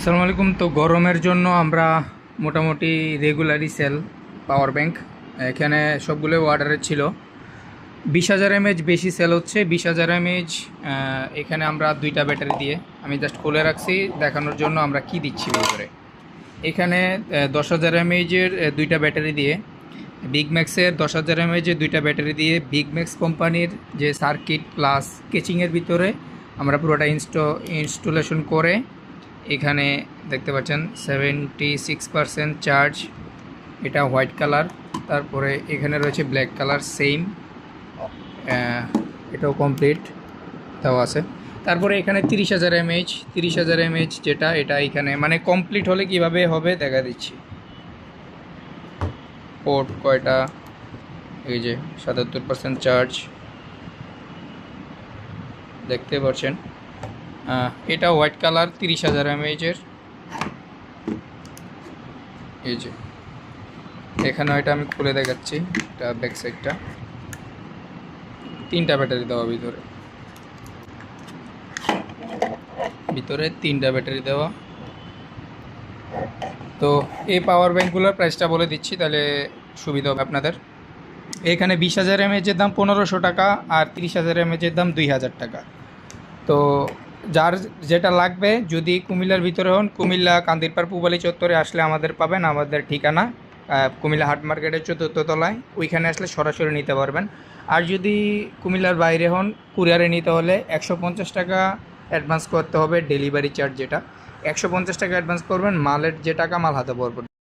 আসসালামু আলাইকুম। তো গরমের জন্য আমরা মোটামুটি রেগুলারই সেল পাওয়ার ব্যাংক এখানে সবগুলো অর্ডারের ছিল। 20,000 এমএইচ বেশি সেল হচ্ছে। 20,000 এমএইচ এখানে আমরা দুইটা ব্যাটারি দিয়ে, আমি জাস্ট খুলে রাখছি দেখানোর জন্য আমরা কি দিচ্ছি ভিতরে। এখানে 10,000 এমএইচের দুইটা ব্যাটারি দিয়ে, বিগ ম্যাক্সের 10,000 এমএইচের দুইটা ব্যাটারি দিয়ে, বিগ ম্যাক্স কোম্পানির যে সার্কিট প্লাস কেচিংয়ের ভিতরে আমরা পুরোটা ইনস্টলেশন করে এখানে দেখতে পাচ্ছেন 76% চার্জ, এটা হোয়াইট কালার। তারপরে এখানে রয়েছে ব্ল্যাক কালার সেম, এটাও কমপ্লিট দেওয়া আছে। তারপরে এখানে 30,000 এমএইচ, 30,000 এমএইচ যেটা, এটা এখানে মানে কমপ্লিট হলে কিভাবে হবে দেখা দিচ্ছি। পোর্ট কয়টা, এই যে 77% চার্জ দেখতে পাচ্ছেন। এটা হোয়াইট কালার 30,000 এমএইচের, এই যে এখানে এটা আমি খুলে দেখাচ্ছি। এটা ব্যাক সাইডটা, তিনটা ব্যাটারি দেওয়া ভিতরে, তিনটা ব্যাটারি দেওয়া। তো এই পাওয়ার ব্যাঙ্কগুলোর প্রাইসটা বলে দিচ্ছি, তাহলে সুবিধা হবে আপনাদের। এখানে 20,000 এমএচের দাম 1500 টাকা, আর 30,000 এমএচের দাম 2,000 টাকা। তো যার যেটা লাগবে, যদি কুমিল্লার ভিতরে হন, কুমিল্লা কান্দিরপাড় পুবালি চত্বরে আসলে আমাদের পাবেন। আমাদের ঠিকানা কুমিল্লা হাট মার্কেটের 4th তলায়, ওইখানে আসলে সরাসরি নিতে পারবেন। আর যদি কুমিল্লার বাইরে হন, কুরিয়ারে নিতে হলে 150 টাকা অ্যাডভান্স করতে হবে, ডেলিভারি চার্জ যেটা 150 টাকা অ্যাডভান্স করবেন, মালের যে টাকা মাল হাতে পড়বে